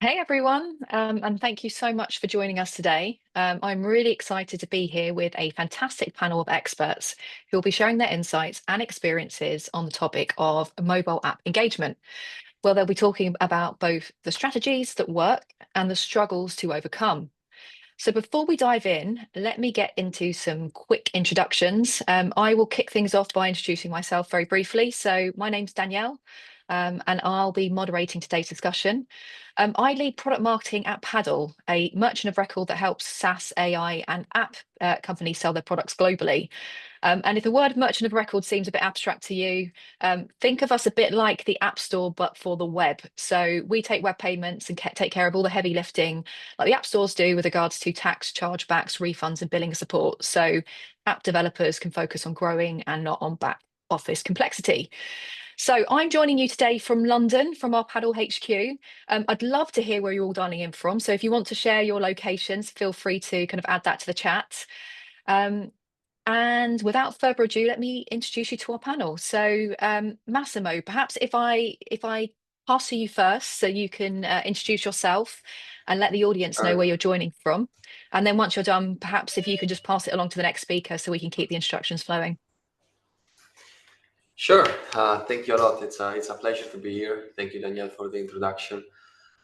Hey everyone, and thank you so much for joining us today. I'm really excited to be here with a fantastic panel of experts who will be sharing their insights and experiences on the topic of mobile app engagement. Well, they'll be talking about both the strategies that work and the struggles to overcome. So before we dive in, let me get into some quick introductions. I will kick things off by introducing myself very briefly. So my name's Danielle, and I'll be moderating today's discussion. I lead product marketing at Paddle, a merchant of record that helps SaaS, AI, and app companies sell their products globally. And if the word merchant of record seems a bit abstract to you, think of us a bit like the App Store, but for the web. So we take web payments and take care of all the heavy lifting, like the app stores do with regards to tax, chargebacks, refunds, and billing support. So app developers can focus on growing and not on back office complexity. So I'm joining you today from London, from our Paddle HQ. I'd love to hear where you're all dialing in from. So if you want to share your locations, feel free to kind of add that to the chat. Um, and without further ado, let me introduce you to our panel. So Massimo, perhaps if I pass to you first, so you can introduce yourself and let the audience know Uh, where you're joining from. And then once you're done, perhaps if you can just pass it along to the next speaker so we can keep the instructions flowing. sure. Thank you a lot. It's a pleasure to be here. Thank you, Danielle, for the introduction.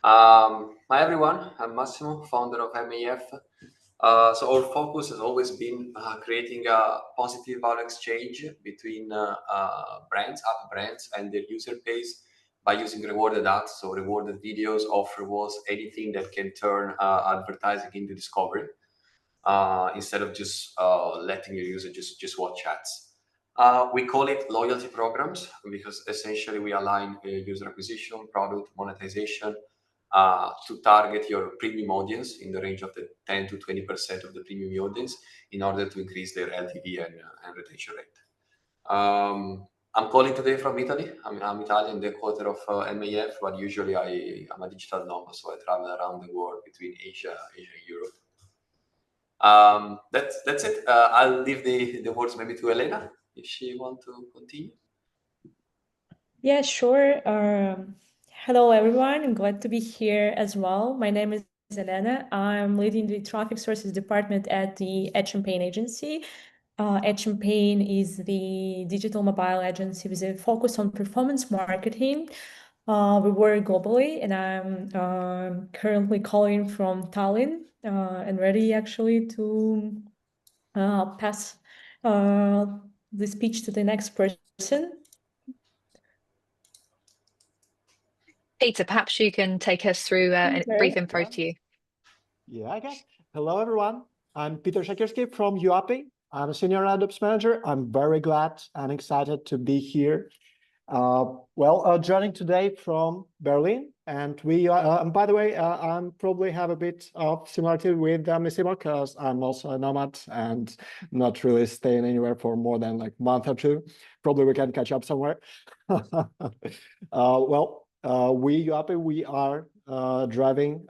Hi, everyone. I'm Massimo, founder of MAF. So our focus has always been creating a positive value exchange between brands, app brands, and their user base by using rewarded ads, so rewarded videos, offer walls, anything that can turn advertising into discovery. Instead of just letting your user just watch ads. We call it loyalty programs because essentially we align user acquisition, product monetization to target your premium audience in the range of the 10 to 20% of the premium audience in order to increase their LTV and retention rate. I'm calling today from Italy. I'm Italian, the quarter of MAF, but usually I'm a digital nomad, so I travel around the world between Asia and Europe. That's it. I'll leave the words maybe to Elena if she want to continue. Yeah, sure. Hello, everyone. I'm glad to be here as well. My name is Elena. I'm leading the traffic sources department at the AdChampagne agency. AdChampagne is the digital mobile agency with a focus on performance marketing. We work globally, and I'm currently calling from Tallinn and ready actually to pass the speech to the next person. Peter, perhaps you can take us through a brief intro to you. Yeah, I can. Hello, everyone. I'm Peter Shakirski from YouAppi. I'm a senior AdOps manager. I'm very glad and excited to be here. Joining today from Berlin, and by the way, I'm probably have a bit of similarity with Massimo because I'm also a nomad and not really staying anywhere for more than like a month or two. Probably we can catch up somewhere. YouAppi, we are driving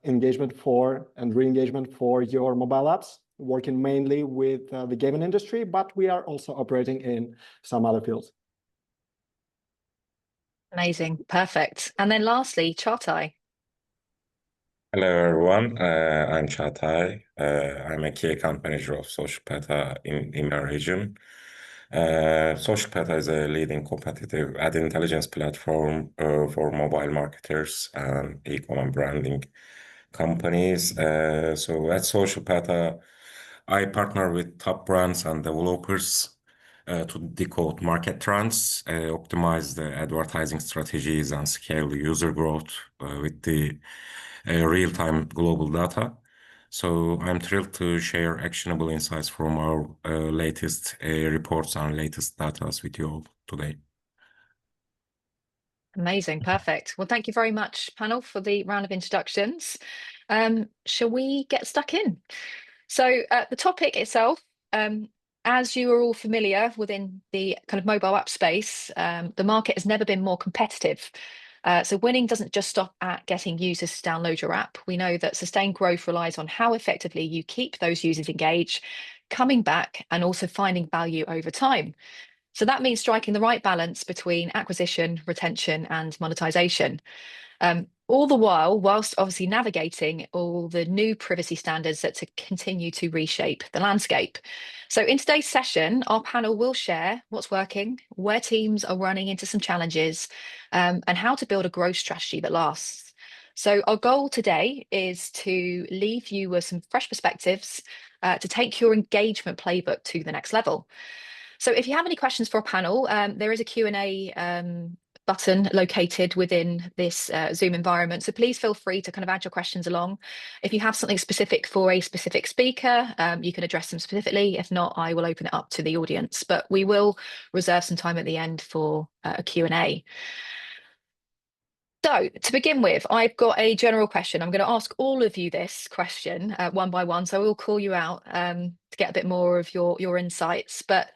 engagement for and re-engagement for your mobile apps, working mainly with the gaming industry, but we are also operating in some other fields. Amazing, perfect. And then lastly, Chartai. Hello, everyone. I'm Chartai. I'm a key account manager of SocialPeta in our region. SocialPeta is a leading competitive ad intelligence platform for mobile marketers and e-commerce branding companies. So at SocialPeta, I partner with top brands and developers to decode market trends, optimize the advertising strategies, and scale user growth with the real-time global data. So I'm thrilled to share actionable insights from our latest reports and latest data with you all today. Amazing, perfect. Well, thank you very much, panel, for the round of introductions. Shall we get stuck in? So the topic itself, as you are all familiar within the kind of mobile app space, the market has never been more competitive. So winning doesn't just stop at getting users to download your app. We know that sustained growth relies on how effectively you keep those users engaged, coming back, and also finding value over time. So that means striking the right balance between acquisition, retention, and monetization. All the while, whilst obviously navigating all the new privacy standards that to continue to reshape the landscape. So in today's session, our panel will share what's working, where teams are running into some challenges, and how to build a growth strategy that lasts. So our goal today is to leave you with some fresh perspectives to take your engagement playbook to the next level. So if you have any questions for a panel, there is a Q&A button located within this Zoom environment. So please feel free to kind of add your questions along. If you have something specific for a specific speaker, you can address them specifically. If not, I will open it up to the audience, but we will reserve some time at the end for a Q&A. So to begin with, I've got a general question. I'm going to ask all of you this question one by one. So I will call you out to get a bit more of your insights. But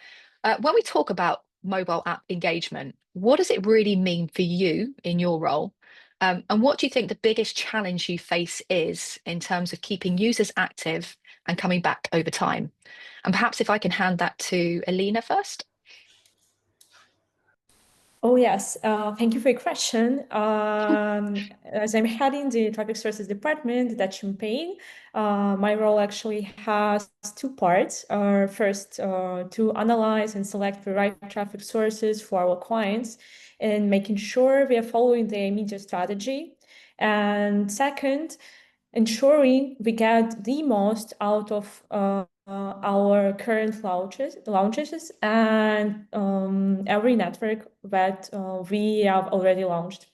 when we talk about mobile app engagement, what does it really mean for you in your role? And what do you think the biggest challenge you face is in terms of keeping users active and coming back over time? And perhaps if I can hand that to Elena first. Oh, yes. Thank you for your question. As I'm heading the traffic sources department at AdChampagne, my role actually has two parts. First, to analyze and select the right traffic sources for our clients and making sure we are following the media strategy. And second, ensuring we get the most out of our current launches and every network that we have already launched.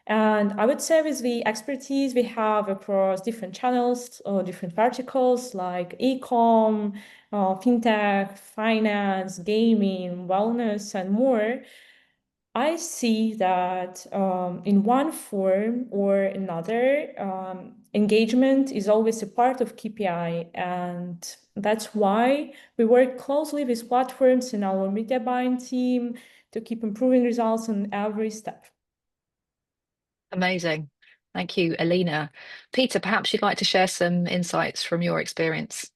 And I would say with the expertise we have across different channels or different verticals like e-com, fintech, finance, gaming, wellness, and more, I see that in one form or another, engagement is always a part of KPI. And that's why we work closely with platforms in our media buying team to keep improving results on every step. Amazing. Thank you, Elena. Peter, perhaps you'd like to share some insights from your experience.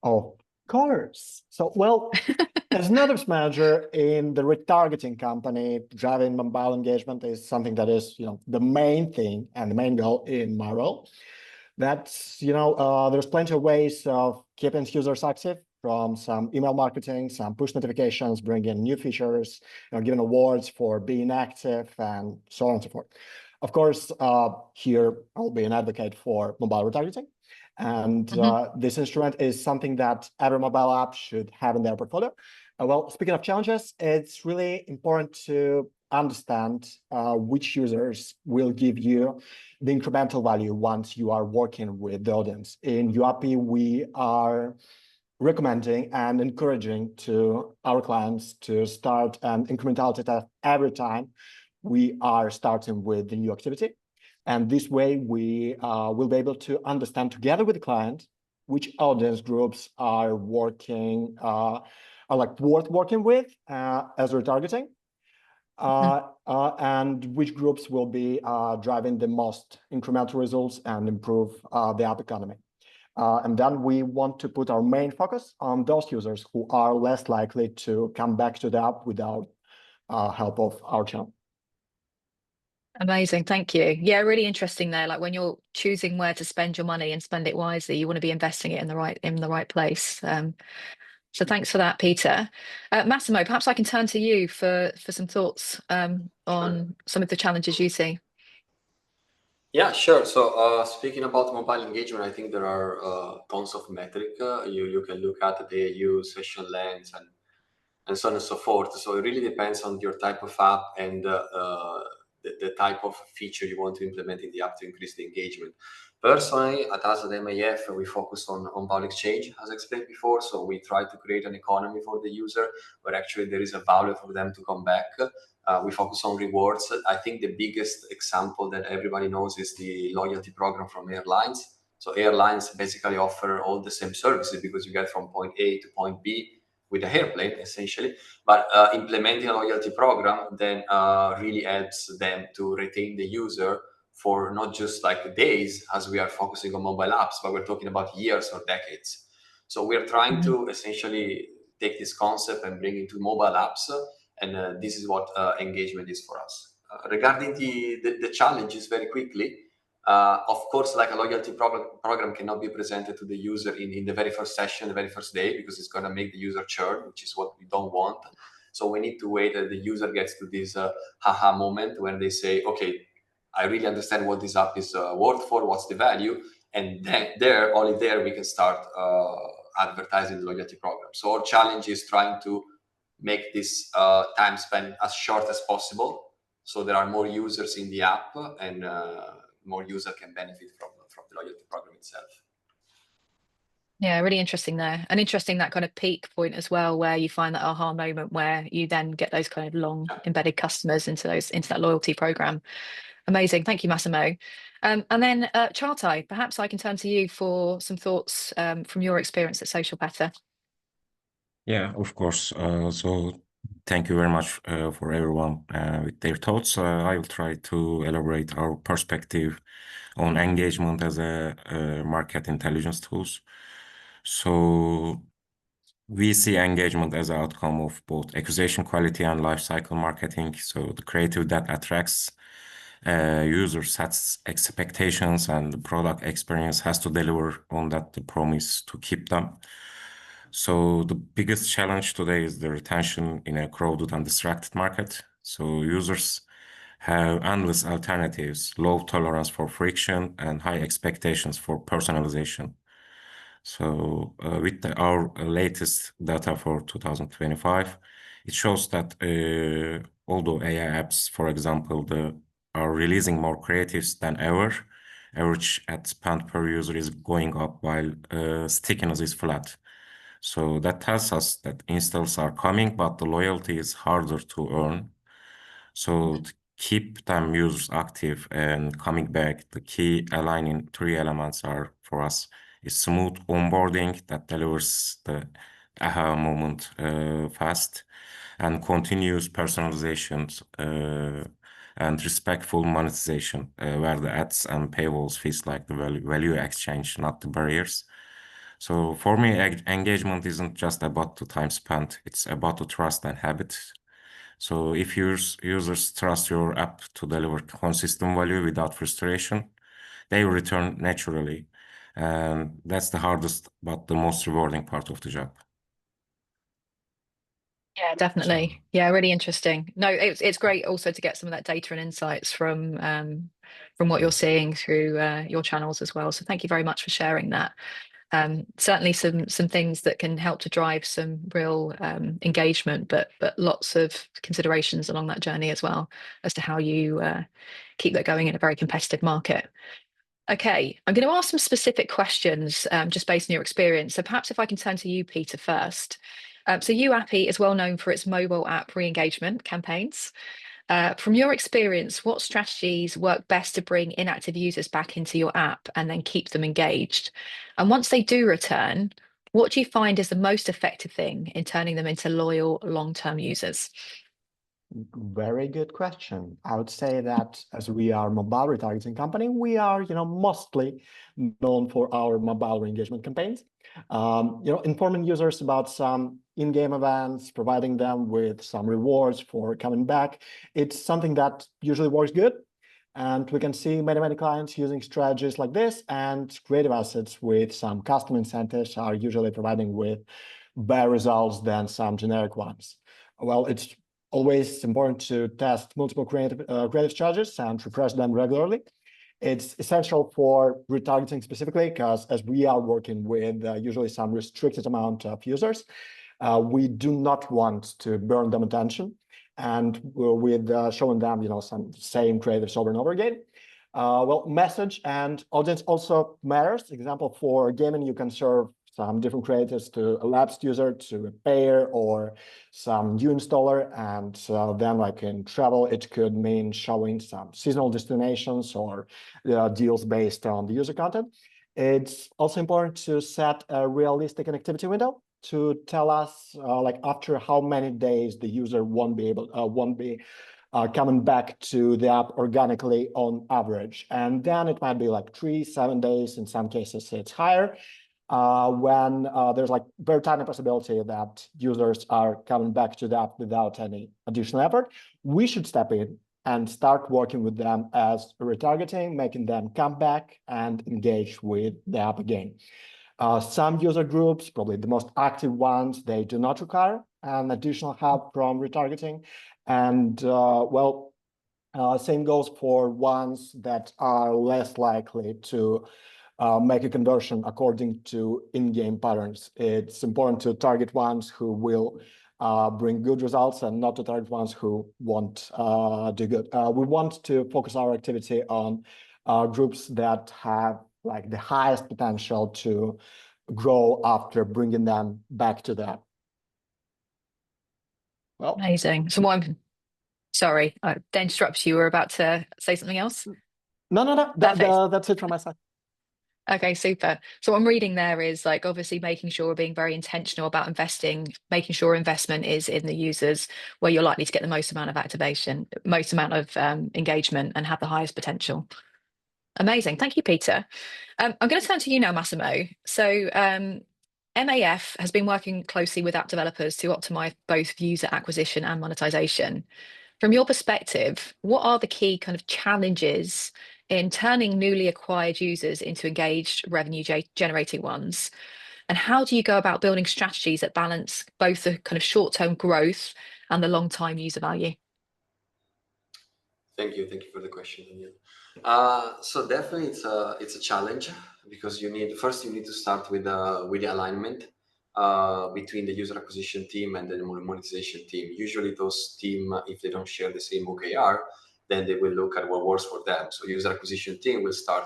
Of course. So, well, as an others manager in the retargeting company, driving mobile engagement is something that is, the main thing and the main goal in my role. That's, there's plenty of ways of keeping users active, from some email marketing, some push notifications, bringing new features, giving awards for being active, and so on and so forth. Of course, here I'll be an advocate for mobile retargeting. And this instrument is something that every mobile app should have in their portfolio. Well, speaking of challenges, it's really important to understand which users will give you the incremental value once you are working with the audience. In YouAppi, we are recommending and encouraging to our clients to start an incrementality test every time we are starting with the new activity. And this way, we will be able to understand together with the client which audience groups are working, are like worth working with as retargeting, and which groups will be driving the most incremental results and improve the app economy. And then we want to put our main focus on those users who are less likely to come back to the app without help of our channel. Amazing, thank you. Yeah, really interesting there. Like when you're choosing where to spend your money and spend it wisely, you want to be investing it in the right place. So thanks for that, Peter. Massimo, perhaps I can turn to you for some thoughts on some of the challenges you see. Yeah, sure. So speaking about mobile engagement, I think there are tons of metric you can look at, the AU, session length, and so on and so forth. So it really depends on your type of app and the type of feature you want to implement in the app to increase the engagement. Personally, at us at MAF, we focus on value exchange, as explained before. So we try to create an economy for the user where actually there is a value for them to come back. We focus on rewards. I think the biggest example that everybody knows is the loyalty program from airlines. So airlines basically offer all the same services because you get from point A to point B with a airplane, essentially. But implementing a loyalty program then really helps them to retain the user for not just like days, as we are focusing on mobile apps, but we're talking about years or decades. So we're trying to essentially take this concept and bring it to mobile apps, and this is what engagement is for us. Regarding the challenges, very quickly, of course, like a loyalty program cannot be presented to the user in the very first session, the very first day, because it's going to make the user churn, which is what we don't want. So we need to wait that the user gets to this haha moment when they say, okay, I really understand what this app is worth for, what's the value, and then only there we can start advertising the loyalty program. So our challenge is trying to make this time spent as short as possible, so there are more users in the app, and more users can benefit from the loyalty program itself. Yeah, really interesting there. And interesting that kind of peak point as well, where you find that aha moment where you then get those kind of long embedded customers into that loyalty program. Amazing. Thank you, Massimo. And then Chartai, perhaps I can turn to you for some thoughts from your experience at SocialPeta. Yeah, of course. So thank you very much for everyone with their thoughts. I will try to elaborate our perspective on engagement as a market intelligence tools. So we see engagement as an outcome of both acquisition quality and lifecycle marketing. So the creative that attracts user sets expectations, and the product experience has to deliver on that the promise to keep them. So the biggest challenge today is the retention in a crowded and distracted market. So users have endless alternatives, low tolerance for friction, and high expectations for personalization. So with our latest data for 2025, it shows that although AI apps, for example, are releasing more creatives than ever, average ad spend per user is going up while stickiness is flat. So that tells us that installs are coming, but the loyalty is harder to earn. So to keep them users active and coming back, the key aligning three elements are for us is smooth onboarding that delivers the aha moment fast, and continuous personalizations and respectful monetization where the ads and paywalls feels like the value exchange, not the barriers. So for me, engagement isn't just about the time spent, it's about the trust and habit. So if users trust your app to deliver consistent value without frustration, they return naturally. And that's the hardest but the most rewarding part of the job. Yeah, definitely. Yeah, really interesting. No, it's great also to get some of that data and insights from what you're seeing through your channels as well. So thank you very much for sharing that. Certainly some things that can help to drive some real engagement, but lots of considerations along that journey as well as to how you keep that going in a very competitive market. Okay, I'm going to ask some specific questions just based on your experience. So perhaps if I can turn to you, Peter, first. So YouAppi is well known for its mobile app re-engagement campaigns. From your experience, what strategies work best to bring inactive users back into your app and then keep them engaged? And once they do return, what do you find is the most effective thing in turning them into loyal long-term users? Very good question. I would say that as we are a mobile retargeting company, we are, mostly known for our mobile re-engagement campaigns. Informing users about some in-game events, providing them with some rewards for coming back. It's something that usually works good. And we can see many clients using strategies like this, and creative assets with some custom incentives are usually providing with better results than some generic ones. Well, it's always important to test multiple creative strategies and refresh them regularly. It's essential for retargeting specifically, because as we are working with usually some restricted amount of users, we do not want to burn them attention, and with showing them, some same creatives over and over again. Well, message and audience also matters. Example, for gaming, you can serve some different creatives to a lapsed user, to a payer, or some new installer. And then like in travel, it could mean showing some seasonal destinations or deals based on the user content. It's also important to set a realistic inactivity window to tell us like after how many days the user won't be coming back to the app organically on average. And then it might be like 3-7 days. In some cases, it's higher. when there's like very tiny possibility that users are coming back to the app without any additional effort, we should step in and start working with them as retargeting, making them come back and engage with the app again. Some user groups, probably the most active ones, they do not require an additional help from retargeting. And same goes for ones that are less likely to make a conversion according to in-game patterns. It's important to target ones who will bring good results and not to target ones who won't do good. We want to focus our activity on groups that have like the highest potential to grow after bringing them back to the app. Well, Amazing. So sorry, I interrupted you. You were about to say something else? No. That's it from my side. Okay, super. So what I'm reading there is like obviously making sure we're being very intentional about investing, making sure investment is in the users where you're likely to get the most amount of activation, most amount of engagement and have the highest potential. Amazing. Thank you, Peter. I'm going to turn to you now, Massimo. So MAF has been working closely with app developers to optimize both user acquisition and monetization. From your perspective, what are the key kind of challenges in turning newly acquired users into engaged revenue generating ones? And how do you go about building strategies that balance both the kind of short-term growth and the long-term user value? Thank you for the question, Daniel. So definitely it's a challenge because you need to start with the alignment between the user acquisition team and the monetization team. Usually those team, if they don't share the same OKR, then they will look at what works for them. So user acquisition team will start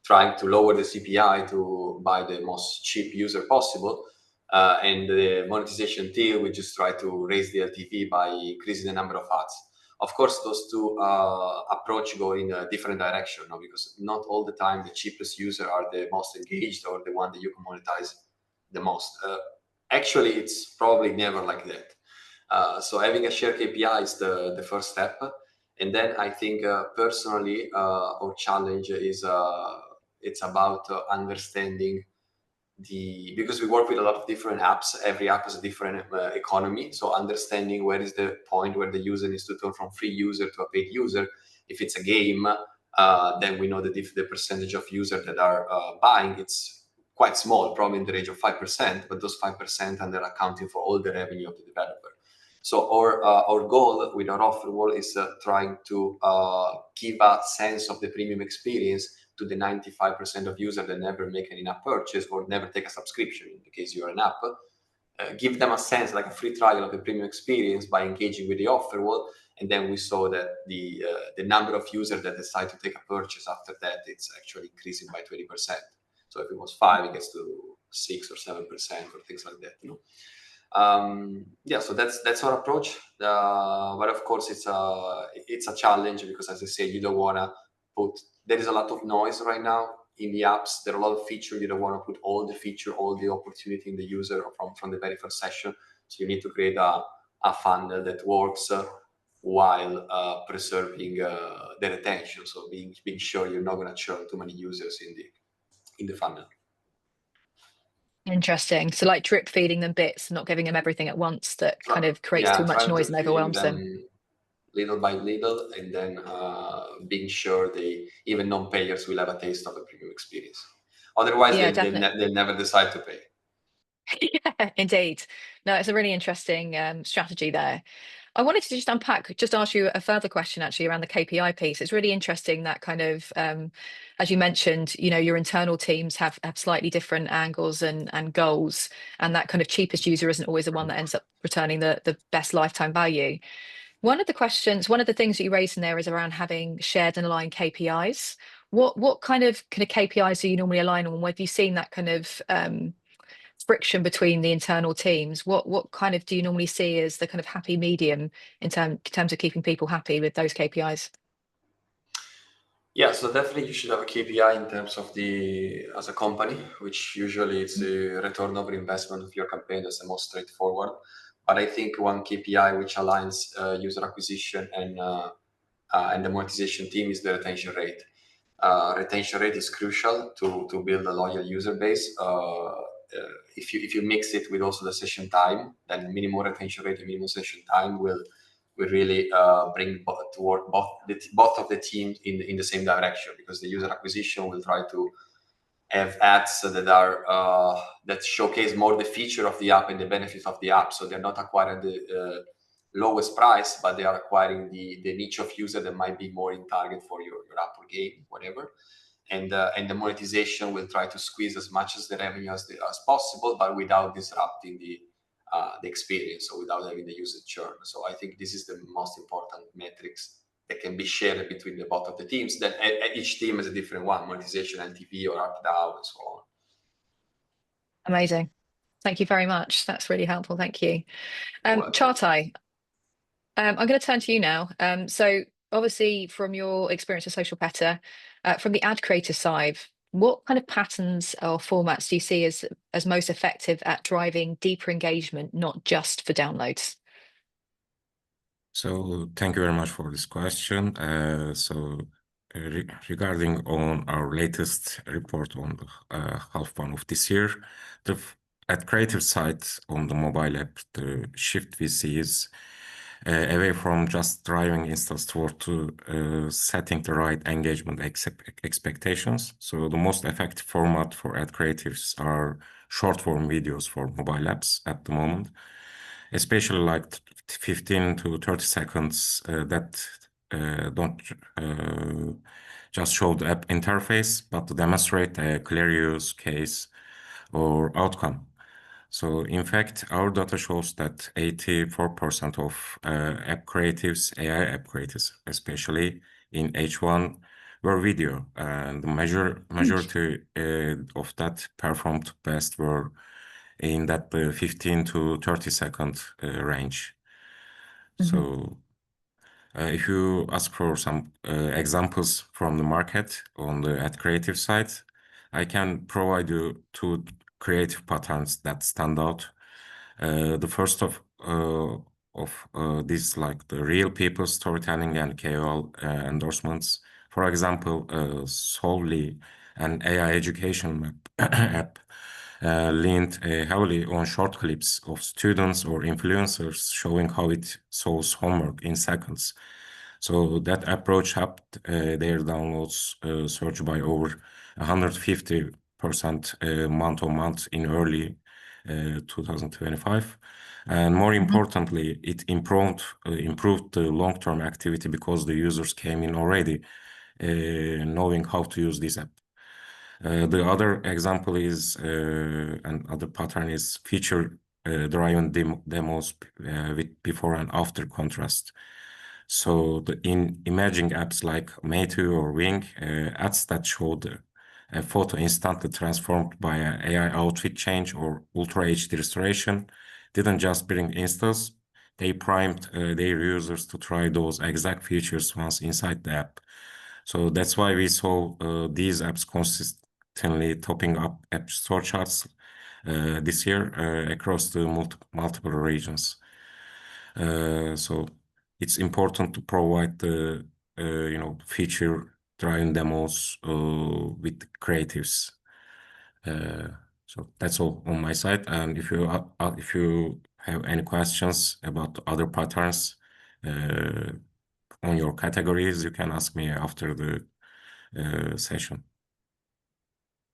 trying to lower the CPI to buy the most cheap user possible. And the monetization team will just try to raise the LTV by increasing the number of ads. Of course, those two approach go in a different direction, no? Because not all the time the cheapest user are the most engaged or the one that you can monetize the most. Actually, it's probably never like that. So having a shared KPI is the first step. And then I think personally, our challenge is it's about understanding because we work with a lot of different apps. Every app has a different economy. So understanding where is the point where the user needs to turn from free user to a paid user. If it's a game, then we know that if the percentage of users that are buying, it's quite small, probably in the range of 5%, but those 5% are accounting for all the revenue of the developer. So our goal with our offer wall is trying to give a sense of the premium experience to the 95% of users that never make an in-app purchase or never take a subscription in the case you're an app. Give them a sense, like a free trial of the premium experience by engaging with the offer wall. And then we saw that the number of users that decide to take a purchase after that, it's actually increasing by 20%. So if it was 5, it gets to 6 or 7% or things like that. You know? Yeah, so that's our approach. But of course, it's a challenge because, as I say, you don't want to put. There is a lot of noise right now in the apps. There are a lot of features. You don't want to put all the feature, all the opportunity in the user from the very first session. So you need to create a funnel that works while preserving the retention. So being sure you're not going to churn too many users in the funnel. Interesting. So like drip feeding them bits, not giving them everything at once that kind of creates too much noise and overwhelms them. Little by little, and then being sure even non-payers will have a taste of a premium experience. Otherwise, they'll never decide to pay. Yeah, indeed. No, it's a really interesting strategy there. I wanted to just ask you a further question actually around the KPI piece. It's really interesting that kind of, as you mentioned, you know, your internal teams have slightly different angles and goals, and that kind of cheapest user isn't always the one that ends up returning the best lifetime value. One of the things that you raised in there is around having shared and aligned KPIs. What kind of KPIs do you normally align on? Where have you seen that kind of friction between the internal teams? What kind of do you normally see as the kind of happy medium in terms of keeping people happy with those KPIs? Yeah, so definitely you should have a KPI in terms of as a company, which usually it's the return over investment of your campaign. That's the most straightforward. But I think one KPI which aligns user acquisition and the monetization team is the retention rate. retention rate is crucial to build a loyal user base. If you mix it with also the session time, then minimum retention rate and minimum session time will really bring to work both of the teams in the same direction, because the user acquisition will try to have ads that are that showcase more the feature of the app and the benefits of the app. So they're not acquiring the lowest price, but they are acquiring the niche of user that might be more in target for your app or game, whatever. And the monetization will try to squeeze as much as the revenue as possible, but without disrupting the experience, or without having the user churn. So I think this is the most important metrics that can be shared between the both of the teams. That each team has a different one: monetization, LTV, or ARPDAU, and so on. Amazing. Thank you very much. That's really helpful. Thank you. Çağatay, I'm going to turn to you now. So obviously from your experience with SocialPeta, from the ad creator side, what kind of patterns or formats do you see as most effective at driving deeper engagement, not just for downloads? So thank you very much for this question. Regarding on our latest report on the half one of this year, at creative side on the mobile app, the shift we see is away from just driving installs toward to setting the right engagement expectations. So the most effective format for ad creatives are short form videos for mobile apps at the moment, especially like 15 to 30 seconds that don't just show the app interface, but to demonstrate a clear use case or outcome. So in fact, our data shows that 84% of app creatives, AI app creatives, especially in H1, were video, and the majority of that performed best were in that 15 to 30 second range. So if you ask for some examples from the market on the ad creative side, I can provide you two creative patterns that stand out. The first of these, like the real people storytelling and KOL endorsements. For example, solely an AI education app leaned heavily on short clips of students or influencers showing how it solves homework in seconds. So that approach helped their downloads surge by over 150% month-on-month in early 2025. And more importantly, it improved the long-term activity because the users came in already knowing how to use this app. The other example is, another pattern is feature-driven demos with before and after contrast. So in emerging apps like Meitu or Wing, ads that showed a photo instantly transformed by an AI outfit change or Ultra HD restoration didn't just bring installs, they primed their users to try those exact features once inside the app. So that's why we saw these apps consistently topping up App Store charts this year across the multiple regions. So it's important to provide the feature-driven demos with creatives. So that's all on my side. And if you have any questions about other patterns on your categories, you can ask me after the session.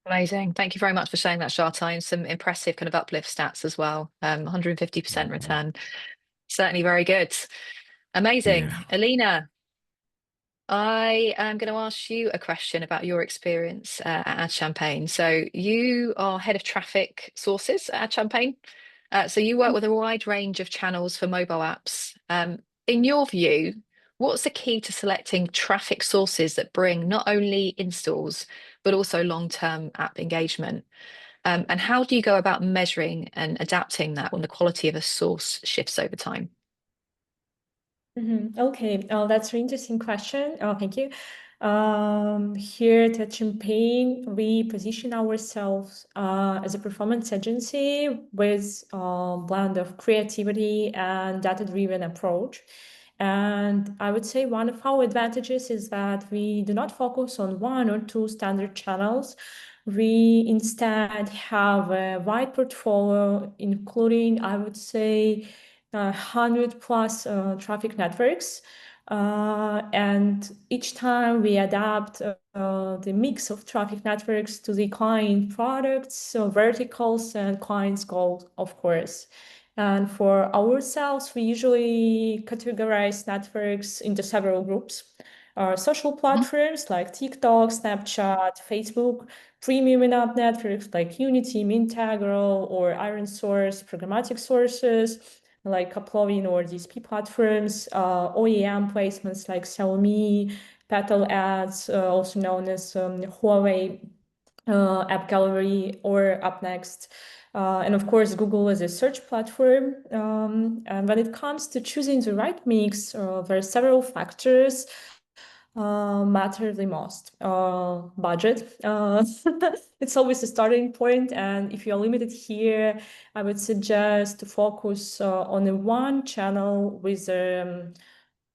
Amazing. Thank you very much for sharing that, Çağatay. Some impressive kind of uplift stats as well. 150% return. Certainly very good. Amazing. Yeah. Elena, I am going to ask you a question about your experience at AdChampagne. So you are head of traffic sources at AdChampagne. So you work with a wide range of channels for mobile apps. In your view, what's the key to selecting traffic sources that bring not only installs, but also long-term app engagement? And how do you go about measuring and adapting that when the quality of a source shifts over time? Okay, that's an interesting question. Thank you. Here at AdChampagne, we position ourselves as a performance agency with a blend of creativity and data-driven approach. And I would say one of our advantages is that we do not focus on one or two standard channels. We instead have a wide portfolio, including, I would say, 100 plus traffic networks. And each time we adapt the mix of traffic networks to the client products, verticals, and clients' goals, of course. And for ourselves, we usually categorize networks into several groups. Social platforms like TikTok, Snapchat, Facebook, premium in-app networks like Unity, Mintegral, or Iron Source, programmatic sources like Uplovin or DSP platforms, OEM placements like Xiaomi, Petal ads, also known as Huawei App Gallery or Up Next. And of course, Google is a search platform. And when it comes to choosing the right mix, there are several factors matter the most. Budget. It's always a starting point, and if you're limited here, I would suggest to focus on a one channel with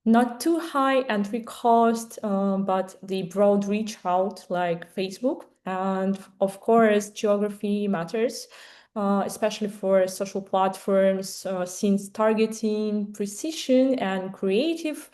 not too high entry cost, but the broad reach out like Facebook. And of course, geography matters, especially for social platforms, since targeting, precision, and creative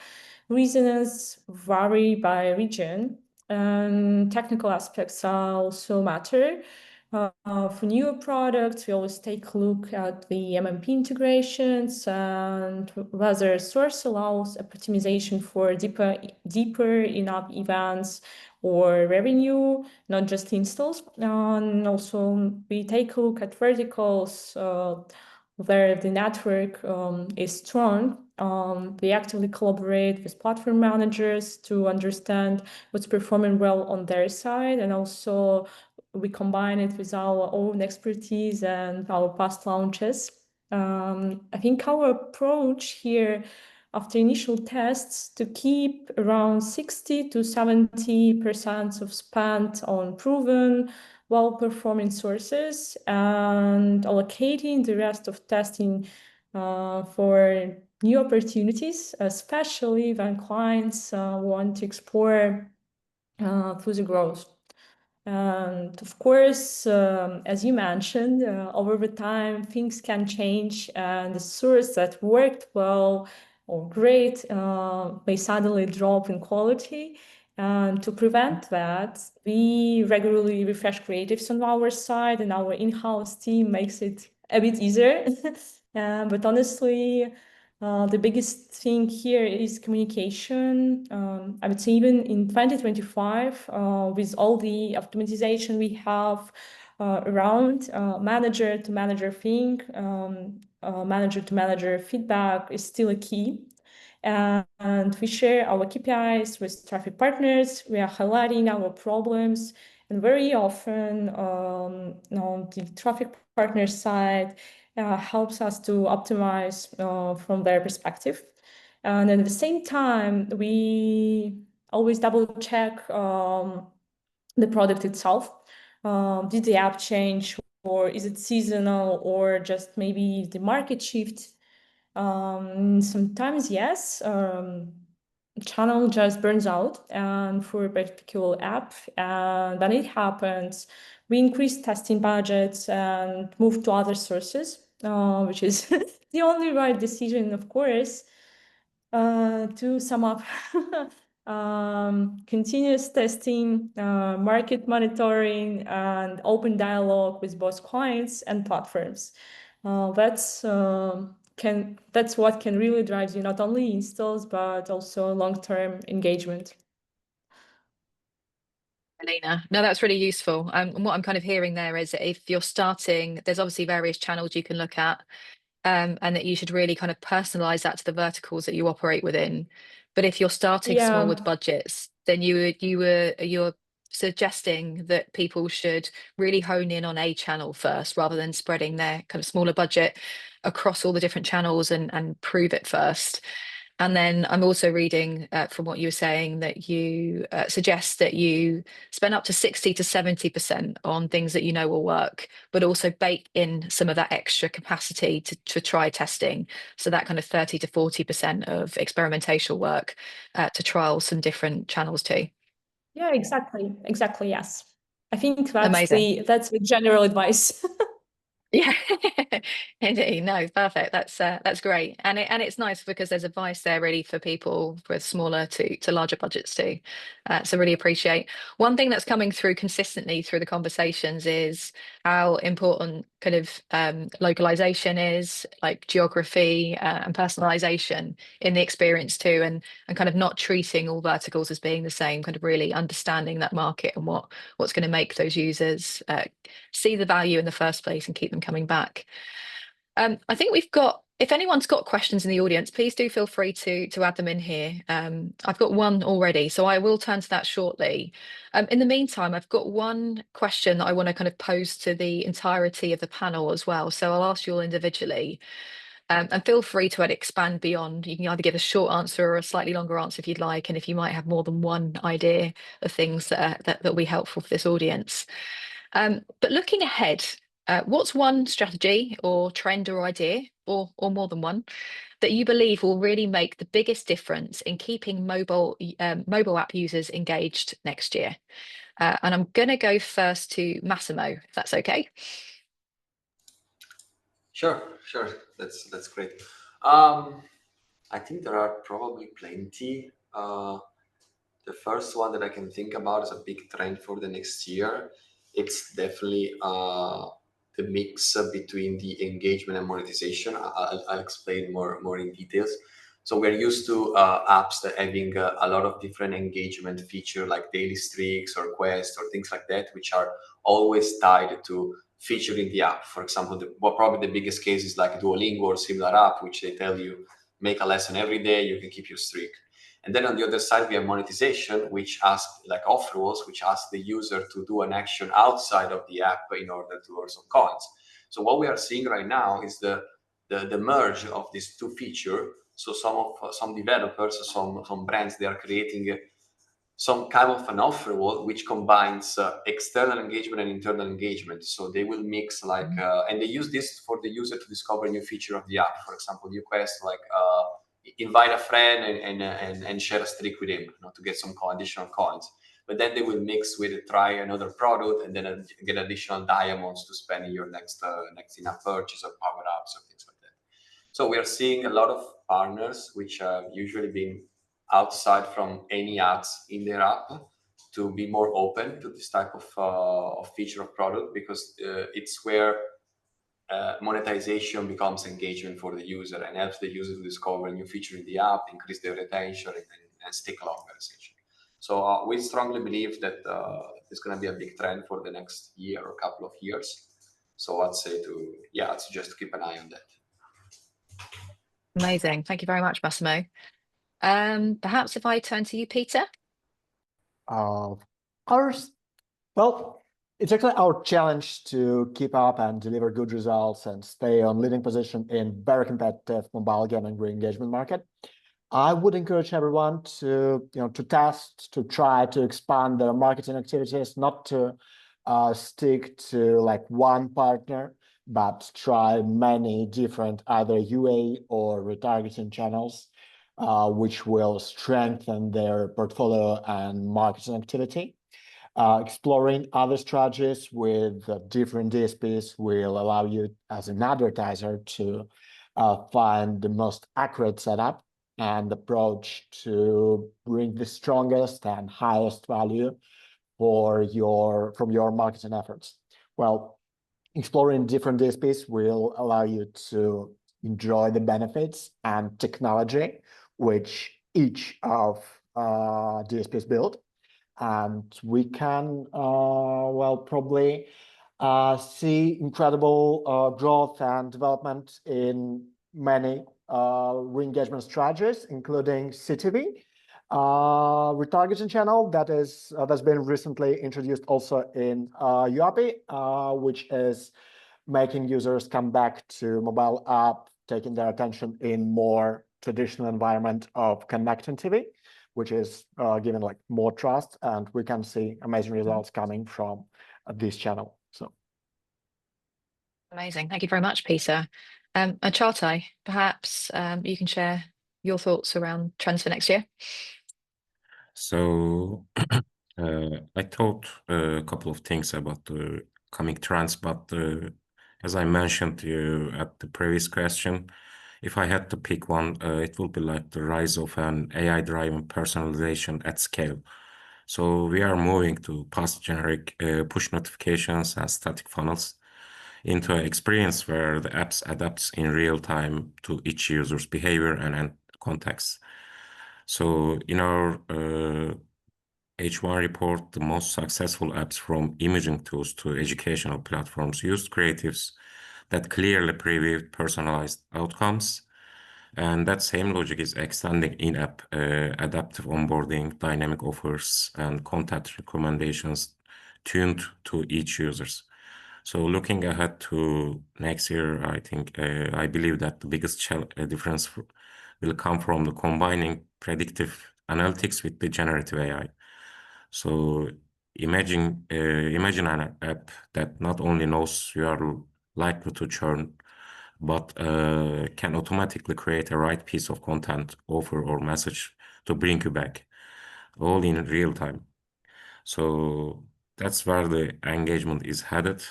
resonance vary by region. And technical aspects also matter. For newer products, we always take a look at the MMP integrations and whether source allows optimization for deeper in-app events or revenue, not just installs. And also we take a look at verticals where the network is strong. We actively collaborate with platform managers to understand what's performing well on their side, and also we combine it with our own expertise and our past launches. I think our approach here after initial tests to keep around 60 to 70% of spend on proven, well-performing sources and allocating the rest of testing for new opportunities, especially when clients want to explore through the growth. And of course, as you mentioned, over the time, things can change, and the source that worked well or great may suddenly drop in quality. And to prevent that, we regularly refresh creatives on our side, and our in-house team makes it a bit easier. But honestly, the biggest thing here is communication. I would say even in 2025, with all the optimization we have around manager to manager thing, manager to manager feedback is still a key. And we share our KPIs with traffic partners. We are highlighting our problems, and very often on the traffic partner side, helps us to optimize from their perspective. And at the same time, we always double check the product itself. Did the app change, or is it seasonal, or just maybe the market shift? Sometimes, yes, channel just burns out and for a particular app, and then it happens. We increase testing budgets and move to other sources, which is the only right decision, of course. To sum up, continuous testing, market monitoring, and open dialogue with both clients and platforms. That's what can really drive you not only installs, but also long-term engagement. Elena, no, that's really useful. And what I'm kind of hearing there is that if you're starting, there's obviously various channels you can look at, and that you should really kind of personalize that to the verticals that you operate within. But if you're starting small with budgets, then you're suggesting that people should really hone in on a channel first, rather than spreading their kind of smaller budget across all the different channels and prove it first. And then I'm also reading from what you were saying that you suggest that you spend up to 60 to 70% on things that you know will work, but also bake in some of that extra capacity to try testing. So that kind of 30 to 40% of experimental work to trial some different channels too. Yeah, exactly. Exactly. Yes. I think Amazing. that's the general advice. Yeah, indeed. No, perfect. That's great, and it's nice because there's advice there really for people with smaller to larger budgets too. So really appreciate. One thing that's coming through consistently through the conversations is how important kind of localization is, like geography and personalization in the experience too, and kind of not treating all verticals as being the same. Kind of really understanding that market and what's going to make those users see the value in the first place and keep them coming back. I think we've got, if anyone's got questions in the audience, please do feel free to add them in here. I've got one already, so I will turn to that shortly. In the meantime, I've got one question that I want to kind of pose to the entirety of the panel as well. So I'll ask you all individually. And feel free to expand beyond. You can either give a short answer or a slightly longer answer if you'd like, and if you might have more than one idea of things that will be helpful for this audience. But looking ahead, what's one strategy or trend or idea, or more than one, that you believe will really make the biggest difference in keeping mobile app users engaged next year? And I'm going to go first to Massimo, if that's okay. Sure. That's great. I think there are probably plenty. The first one that I can think about is a big trend for the next year. It's definitely the mix between the engagement and monetization. I'll explain more in details. So we're used to apps that having a lot of different engagement features like daily streaks or quests or things like that, which are always tied to featuring the app. For example, probably the biggest case is like Duolingo or similar app, which they tell you make a lesson every day, you can keep your streak. And then on the other side, we have monetization, which asks like offerals, which ask the user to do an action outside of the app in order to earn some coins. So what we are seeing right now is the merge of these two features. So some developers, some brands, they are creating some kind of an offer which combines external engagement and internal engagement. So they will mix like, and they use this for the user to discover a new feature of the app. For example, new quest like invite a friend and share a streak with him, to get some additional coins. But then they will mix with try another product and then get additional diamonds to spend in your next in-app purchase or power ups or things like that. So we are seeing a lot of partners which have usually been outside from any ads in their app to be more open to this type of feature of product, because it's where monetization becomes engagement for the user and helps the user to discover a new feature in the app, increase their retention, and stick longer, essentially. So we strongly believe that it's going to be a big trend for the next year or couple of years. So I'd suggest to keep an eye on that. Amazing. Thank you very much, Massimo. Perhaps if I turn to you, Peter. Well, it's actually our challenge to keep up and deliver good results and stay on leading position in very competitive mobile gaming re-engagement market. I would encourage everyone to test, to try to expand their marketing activities, not to stick to like one partner, but try many different either UA or retargeting channels, which will strengthen their portfolio and marketing activity. Exploring other strategies with different DSPs will allow you as an advertiser to find the most accurate setup and approach to bring the strongest and highest value from your marketing efforts. Well, exploring different DSPs will allow you to enjoy the benefits and technology which each of DSPs build. And we can, probably see incredible growth and development in many re-engagement strategies, including CTV, retargeting channel that's been recently introduced also in YouAppi, which is making users come back to mobile app, taking their attention in more traditional environment of connecting TV, which is given like more trust, and we can see amazing results coming from this channel. So Amazing. Thank you very much, Peter. Chatay, perhaps you can share your thoughts around trends for next year. So I thought a couple of things about the coming trends, but as I mentioned to you at the previous question, if I had to pick one, it would be like the rise of an AI-driven personalization at scale. So we are moving to past generic push notifications and static funnels into an experience where the apps adapts in real time to each user's behavior and context. So in our H1 report, the most successful apps from imaging tools to educational platforms used creatives that clearly previewed personalized outcomes. And that same logic is extending in-app adaptive onboarding, dynamic offers, and content recommendations tuned to each users. So looking ahead to next year, I think I believe that the biggest difference will come from the combining predictive analytics with the generative AI. So imagine an app that not only knows you are likely to churn, but can automatically create a right piece of content, offer, or message to bring you back, all in real time. So that's where the engagement is headed,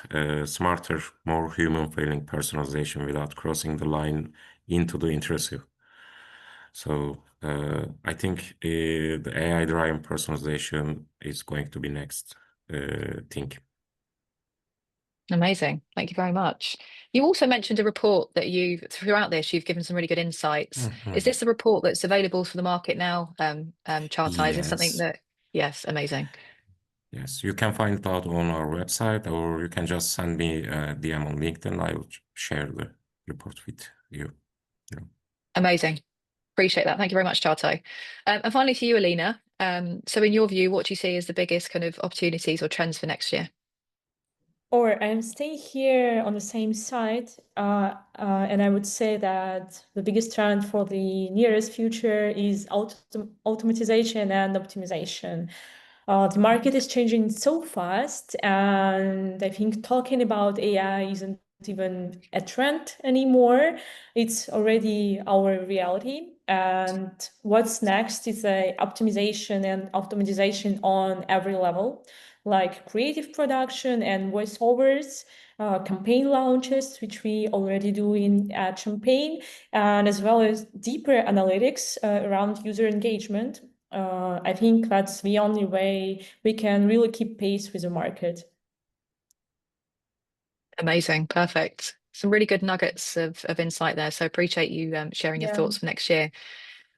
smarter, more human-feeling personalization without crossing the line into the intrusive. So I think the AI-driven personalization is going to be next thing. Amazing. Thank you very much. You also mentioned a report that throughout this, you've given some really good insights. Is this a report that's available for the market now, Chatay? Is this something Yes. that, yes, amazing. Yes, you can find it out on our website, or you can just send me a DM on LinkedIn. I will share the report with you. Amazing. Appreciate that. Thank you very much, Chatay. And finally to you, Elena. So in your view, what do you see as the biggest kind of opportunities or trends for next year? Or I'm staying here on the same side, and I would say that the biggest trend for the nearest future is automatization and optimization. The market is changing so fast, and I think talking about AI isn't even a trend anymore. It's already our reality. And what's next is a optimization and automatization on every level, like creative production and voiceovers, campaign launches, which we already do in AdChampagne, and as well as deeper analytics around user engagement. I think that's the only way we can really keep pace with the market. Amazing. Perfect. Some really good nuggets of insight there. So appreciate you sharing your thoughts for next year.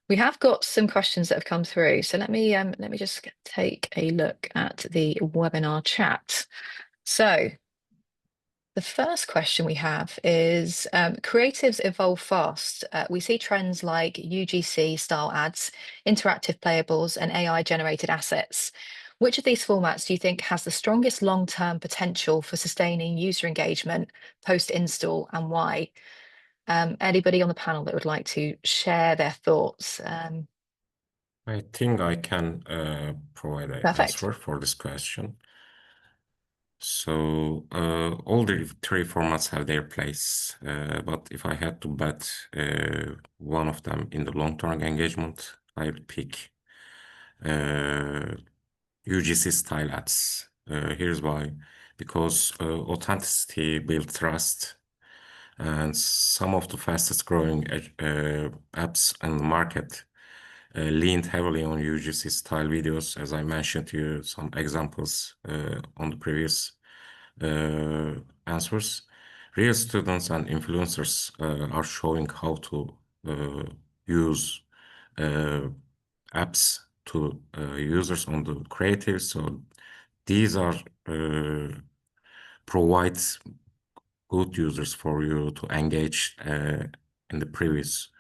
We have got some questions that have come through. So let me just take a look at the webinar chat. So the first question we have is creatives evolve fast. We see trends like UGC style ads, interactive playables, and AI generated assets. Which of these formats do you think has the strongest long-term potential for sustaining user engagement post-install, and why? Anybody on the panel that would like to share their thoughts? I think I can provide an answer for this question. So all the three formats have their place, but if I had to bet one of them in the long-term engagement, I would pick UGC style ads. Here's why. Because authenticity builds trust, and some of the fastest growing apps in the market leaned heavily on UGC style videos. As I mentioned to you, some examples on the previous answers. Real students and influencers are showing how to use apps to users on the creative. So these are provides good users for you to engage in the previous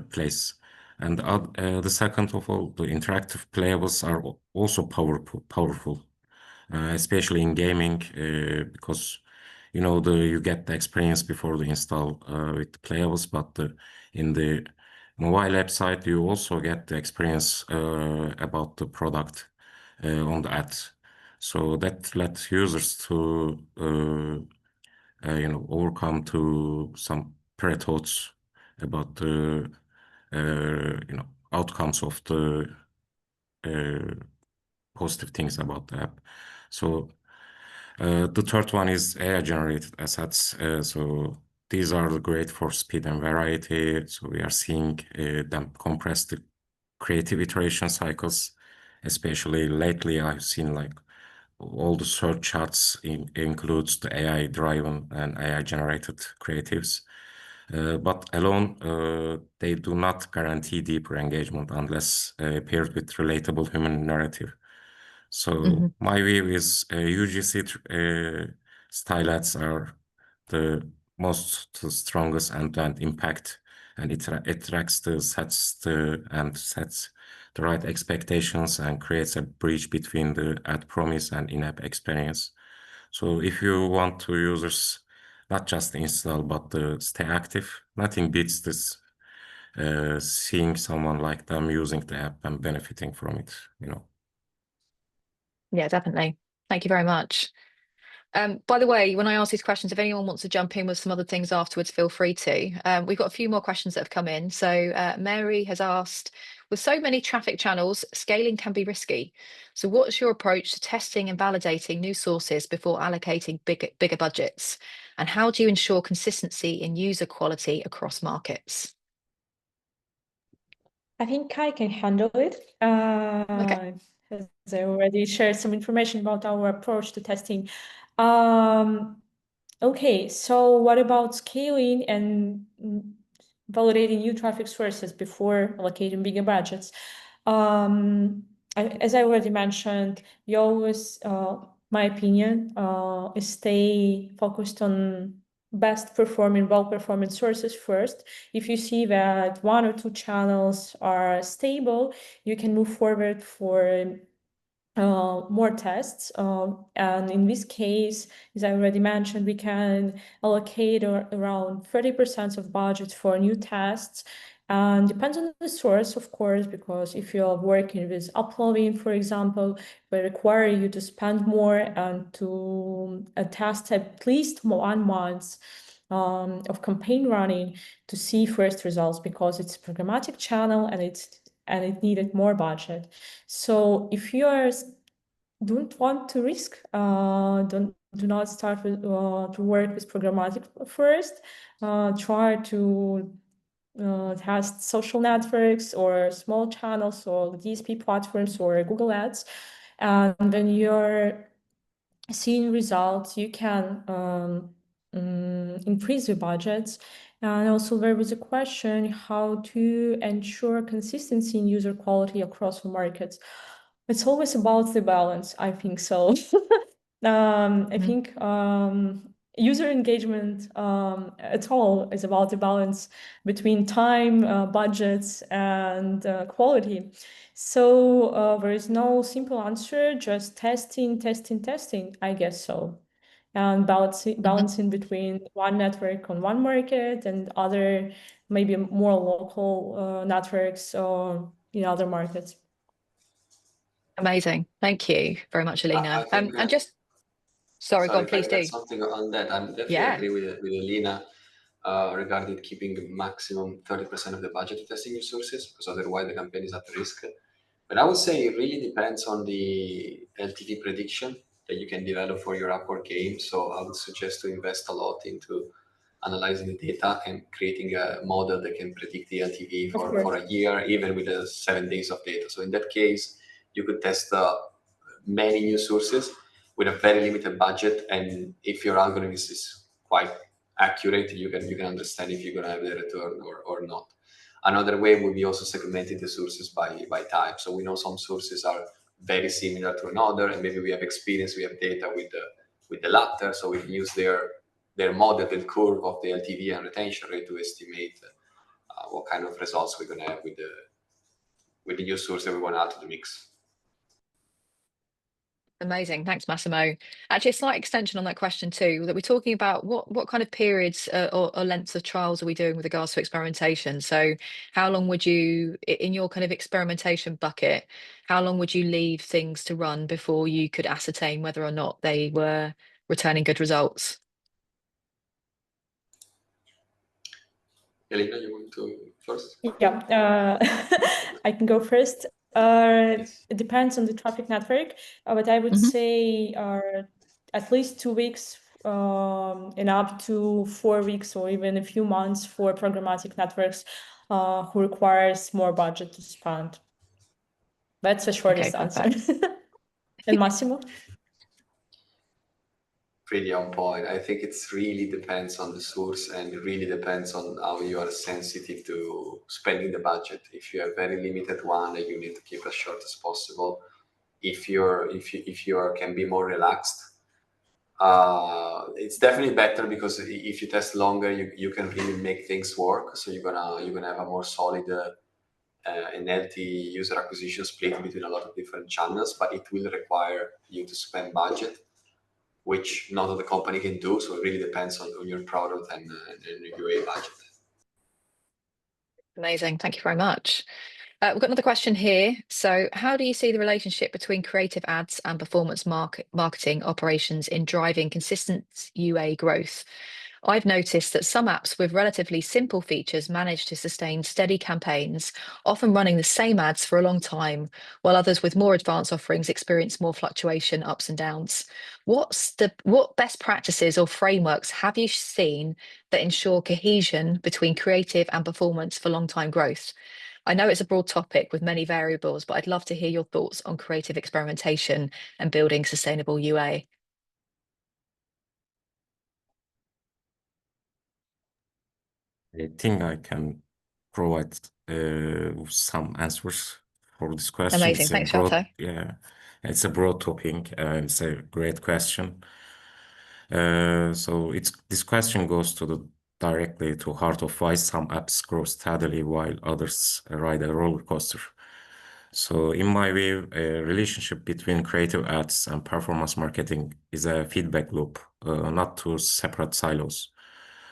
place. And the second of all, the interactive playables are also powerful, especially in gaming, because you get the experience before the install with the playables, but in the mobile website, you also get the experience about the product on the ads. So that lets users to overcome to some pre-thoughts about the outcomes of the positive things about the app. So the third one is AI generated assets. So these are great for speed and variety. So we are seeing them compress the creative iteration cycles. Especially lately, I've seen like all the search charts includes the AI driven and AI generated creatives. But alone, they do not guarantee deeper engagement unless paired with relatable human narrative. So my view is UGC style ads are the the strongest end-to-end impact, and it tracks sets the right expectations and creates a bridge between the ad promise and in-app experience. So if you want to users not just install but stay active, nothing beats this seeing someone like them using the app and benefiting from it, you know. Yeah, definitely. Thank you very much. By the way, when I ask these questions, if anyone wants to jump in with some other things afterwards, feel free to. We've got a few more questions that have come in. So Mary has asked, with so many traffic channels, scaling can be risky. So what's your approach to testing and validating new sources before allocating bigger budgets? And how do you ensure consistency in user quality across markets? I think I can handle it. Okay. As I already shared some information about our approach to testing. Okay, so what about scaling and validating new traffic sources before allocating bigger budgets? As I already mentioned, you always, my opinion, is stay focused on best performing, well-performing sources first. If you see that one or two channels are stable, you can move forward for more tests. And in this case, as I already mentioned, we can allocate around 30% of budget for new tests. And depends on the source, of course, because if you're working with uploading, for example, they require you to spend more and to test at least 1 month of campaign running to see first results, because it's a programmatic channel and it needed more budget. So if you don't want to risk, do not start with to work with programmatic first. Try to test social networks or small channels or DSP platforms or Google Ads, and when you're seeing results, you can increase your budgets. And also there was a question how to ensure consistency in user quality across the markets. It's always about the balance, I think so. I think user engagement at all is about the balance between time, budgets, and quality. So there is no simple answer, just testing, I guess so. And balancing between one network on one market and other, maybe more local networks in other markets. Amazing. Thank you very much, Elena. I think, And just, sorry, go on, if I please can add do. something on that, I definitely Yeah. agree with Elena regarding keeping the maximum 30% of the budget to testing your sources, because otherwise the campaign is at risk. But I would say it really depends on the LTV prediction that you can develop for your app or game. So I would suggest to invest a lot into analyzing the data and creating a model that can predict the LTV for a year, even with 7 days of data. So in that case, you could test many new sources with a very limited budget. And if your algorithm is quite accurate, you can understand if you're going to have the return or not. Another way would be also segmenting the sources by type. So we know some sources are very similar to another, and maybe we have experience, we have data with the latter, so we can use their modeled curve of the LTV and retention rate to estimate what kind of results we're going to have with the new source that we want to add to the mix. Amazing. Thanks, Massimo. Actually, a slight extension on that question too, that we're talking about what kind of periods or lengths of trials are we doing with regards to experimentation? So how long would you, in your kind of experimentation bucket, how long would you leave things to run before you could ascertain whether or not they were returning good results? Elena, you want to first? Yeah, I can go first. It depends on the traffic network, but I would say at least 2 weeks and up to 4 weeks or even a few months for programmatic networks who requires more budget to spend. That's the shortest answer. And Massimo? Pretty on point. I think it really depends on the source, and it really depends on how you are sensitive to spending the budget. If you have very limited one, you need to keep as short as possible. If you can be more relaxed, it's definitely better, because if you test longer, you can really make things work. So you're gonna have a more solid and healthy user acquisition split between a lot of different channels, but it will require you to spend budget, which not all the company can do. So it really depends on your product and your UA budget. Amazing. Thank you very much. We've got another question here. So how do you see the relationship between creative ads and performance marketing operations in driving consistent UA growth? I've noticed that some apps with relatively simple features manage to sustain steady campaigns, often running the same ads for a long time, while others with more advanced offerings experience more fluctuation, ups and downs. What best practices or frameworks have you seen that ensure cohesion between creative and performance for long-time growth? I know it's a broad topic with many variables, but I'd love to hear your thoughts on creative experimentation and building sustainable UA. I think I can provide some answers for this question. Amazing. Thanks, Sharto. It's a broad topic. It's a great question. So this question goes directly to heart of why some apps grow steadily while others ride a roller coaster. So in my view, a relationship between creative ads and performance marketing is a feedback loop, not two separate silos.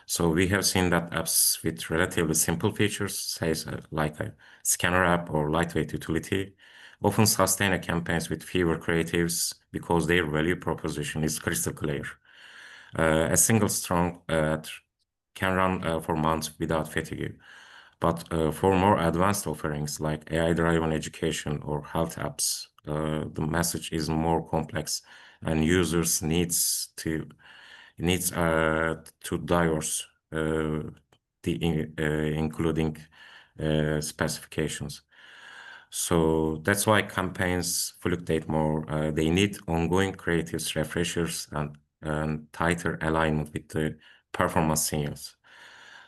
So we have seen that apps with relatively simple features, say like a scanner app or lightweight utility, often sustain campaigns with fewer creatives because their value proposition is crystal clear. A single strong ad can run for months without fatigue. But for more advanced offerings like AI-driven education or health apps, the message is more complex, and users needs to diverse, including specifications. So that's why campaigns fluctuate more. They need ongoing creative refreshers and tighter alignment with the performance signals.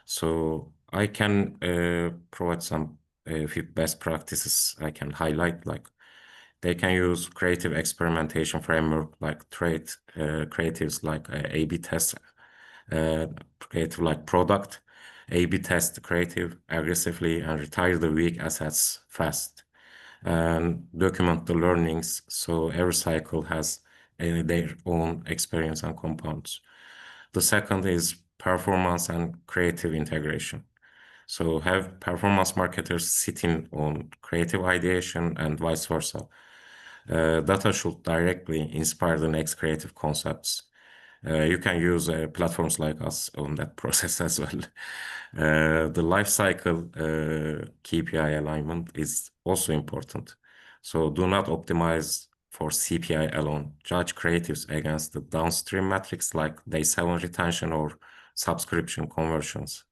So I can provide some few best practices I can highlight, like they can use creative experimentation framework like creatives like A/B test, creative like product, A/B test creative aggressively and retire the weak assets fast, and document the learnings so every cycle has their own experience and compounds. The second is performance and creative integration. So have performance marketers sitting on creative ideation and vice versa. Data should directly inspire the next creative concepts. You can use platforms like us on that process as well. The life cycle KPI alignment is also important. So do not optimize for CPI alone. Judge creatives against the downstream metrics like day 7 retention or subscription conversions.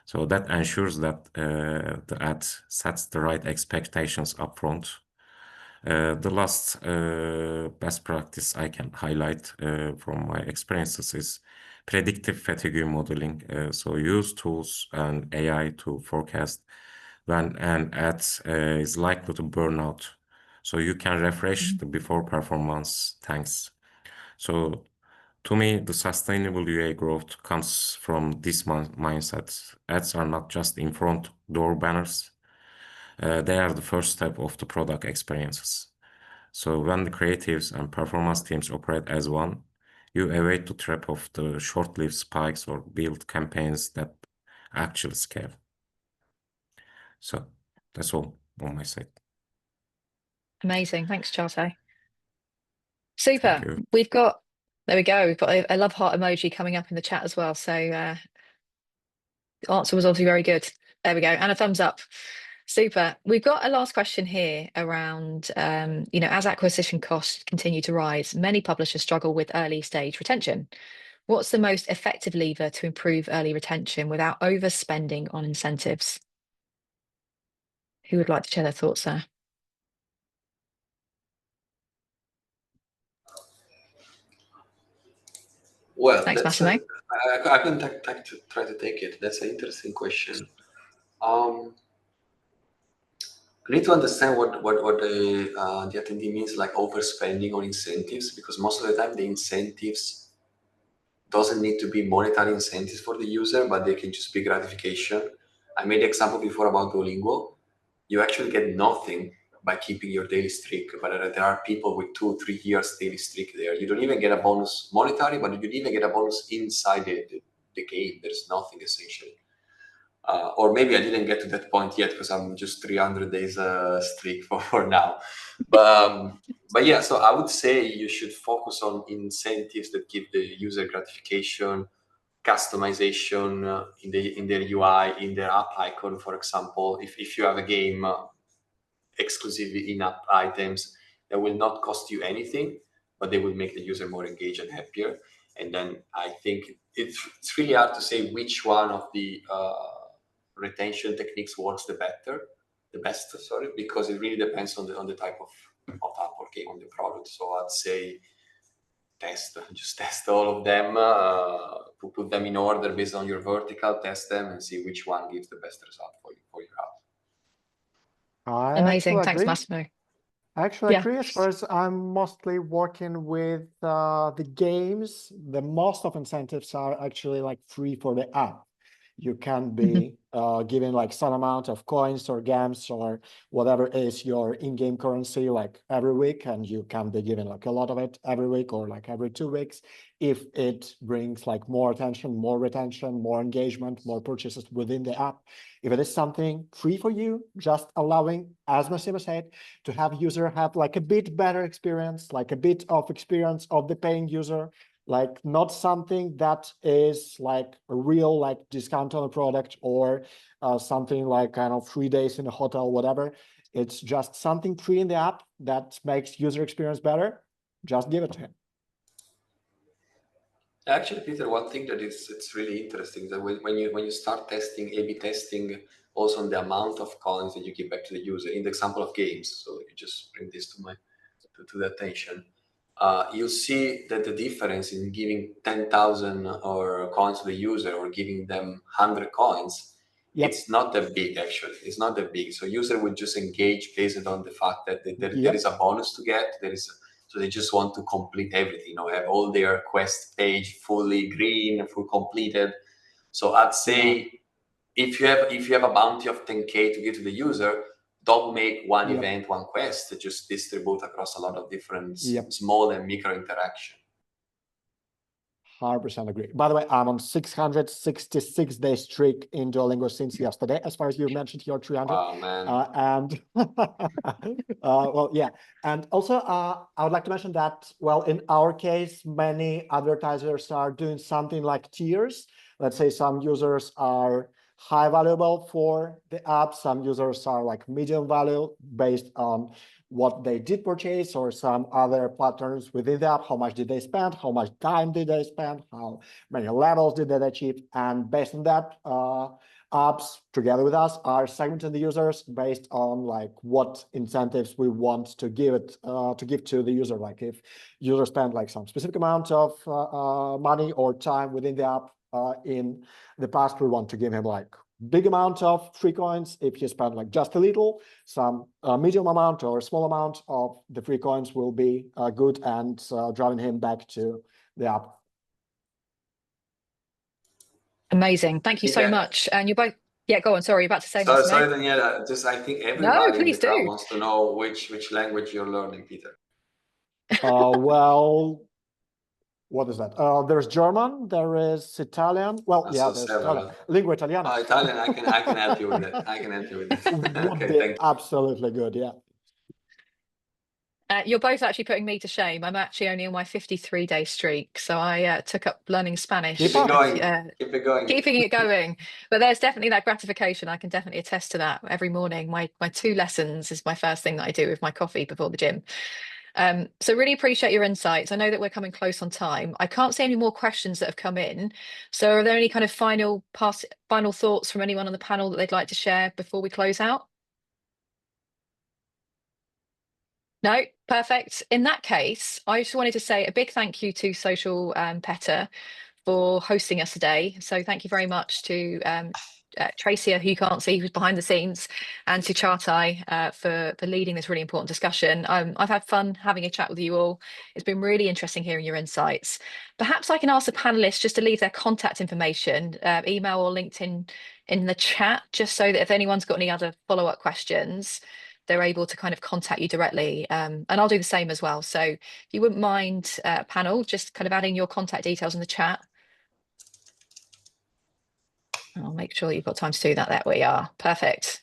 So that ensures that the ad sets the right expectations upfront. The last best practice I can highlight from my experiences is predictive fatigue modeling. So use tools and AI to forecast when an ad is likely to burn out. So you can refresh the before performance tanks. So to me, the sustainable UA growth comes from this mindset. Ads are not just in front door banners. They are the first step of the product experiences. So when the creatives and performance teams operate as one, you avoid the trap of the short-lived spikes or build campaigns that actually scale. So that's all on my side. Amazing. Thanks, Charte. Thank Super. you. There we go. We've got a love heart emoji coming up in the chat as well. So the answer was obviously very good. There we go. And a thumbs up. Super. We've got a last question here around, as acquisition costs continue to rise, many publishers struggle with early stage retention. What's the most effective lever to improve early retention without overspending on incentives? Who would like to share their thoughts there? Well, Thanks, that's Massimo. I can try to take it. That's an interesting question. I need to understand what the attendee means, like overspending on incentives, because most of the time the incentives doesn't need to be monetary incentives for the user, but they can just be gratification. I made the example before about Duolingo. You actually get nothing by keeping your daily streak, but there are people with 2-3 years daily streak there. You don't even get a bonus monetary, but you don't even get a bonus inside the game. There's nothing essentially. Or maybe I didn't get to that point yet because I'm just 300 days streak for now. But yeah, so I would say you should focus on incentives that give the user gratification, customization in their UI, in their app icon, for example. If you have a game exclusively in-app items that will not cost you anything, but they will make the user more engaged and happier. And then I think it's really hard to say which one of the retention techniques works the best, because it really depends on the type of app or game, on the product. So I'd say just test all of them, put them in order based on your vertical, test them and see which one gives the best result for your app. I Amazing. actually Thanks, agree. Massimo. I actually Yeah. agree. As far as I'm mostly working with the games, the most of incentives are actually like free for the app. You can be given like some amount of coins or gems or whatever is your in-game currency like every week, and you can be given like a lot of it every week or like every 2 weeks if it brings like more attention, more retention, more engagement, more purchases within the app. If it is something free for you, just allowing, as Massimo said, to have user have like a bit better experience, like a bit of experience of the paying user, like not something that is like a real like discount on a product or something like kind of 3 days in a hotel, whatever. It's just something free in the app that makes user experience better. Just give it to him. Actually, Peter, one thing that it's really interesting that when you start testing, A/B testing, also on the amount of coins that you give back to the user. In the example of games, so you just bring this to the attention. You'll see that the difference in giving 10,000 or coins to the user or giving them 100 coins, it's not that big actually. It's not that big. So user would just engage based on the fact that there is a bonus to get. So they just want to complete everything, have all their quest page fully green, full completed. So I'd say if you have a bounty of 10K to give to the user, don't make one event, one quest, just distribute across a lot of different small and micro interaction. 100% agree. By the way, I'm on 666 day streak in Duolingo since yesterday, as far as you mentioned your 300. Wow, man. And well, yeah. And also, I would like to mention that, well, in our case, many advertisers are doing something like tiers. Let's say some users are high valuable for the app. Some users are like medium value based on what they did purchase or some other patterns within the app. How much did they spend? How much time did they spend? How many levels did they achieve? And based on that, apps together with us are segmenting the users based on like what incentives we want to give to the user. Like if user spend like some specific amount of money or time within the app in the past, we want to give him like big amount of free coins. If he spent like just a little, some medium amount or small amount of the free coins will be good and driving him back to the app. Amazing. Thank you so much. And you're both, go on. Sorry, you're about to say Sorry, Daniela. I think everybody in the crowd wants to know which language you're learning, Peter. Well, what is that? There's German, there is Italian. Well, yeah, there's Italian. Lingua Italiana. Italian, I can help you with that. I can help you with that. Would be absolutely good, yeah. You're both actually putting me to shame. I'm actually only on my 53-day streak, so I took up learning Spanish. Keep it going. Keep it going. Keeping it going. But there's definitely that gratification. I can definitely attest to that. Every morning, my 2 lessons is my first thing that I do with my coffee before the gym. So really appreciate your insights. I know that we're coming close on time. I can't see any more questions that have come in. So are there any kind of final thoughts from anyone on the panel that they'd like to share before we close out? No, perfect. In that case, I just wanted to say a big thank you to SocialPeta for hosting us today. So thank you very much to Tracy, who you can't see, who's behind the scenes, and to Chartai for leading this really important discussion. I've had fun having a chat with you all. It's been really interesting hearing your insights. Perhaps I can ask the panelists just to leave their contact information, email or LinkedIn in the chat, just so that if anyone's got any other follow-up questions, they're able to kind of contact you directly. And I'll do the same as well. So if you wouldn't mind, panel, just kind of adding your contact details in the chat. I'll make sure you've got time to do that. There we are. Perfect.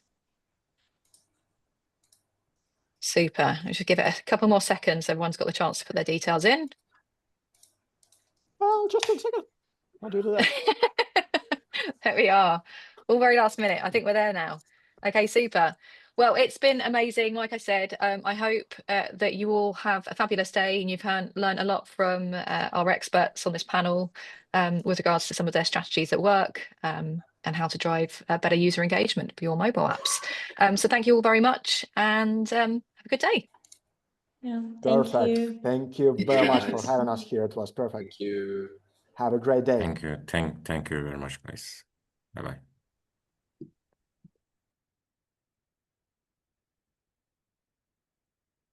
Super. I should give it a couple more seconds. Everyone's got the chance to put their details in. Well, just a second. I'll do that. There we are. All very last minute. I think we're there now. Okay, super. Well, it's been amazing. Like I said, I hope that you all have a fabulous day and you've learned a lot from our experts on this panel with regards to some of their strategies at work and how to drive better user engagement for your mobile apps. So thank you all very much and have a good day. Yeah, Perfect. you. Thank you very much for having us here. It was perfect. Thank you. Have a great day. Thank you. Thank you very much, guys. Bye-bye.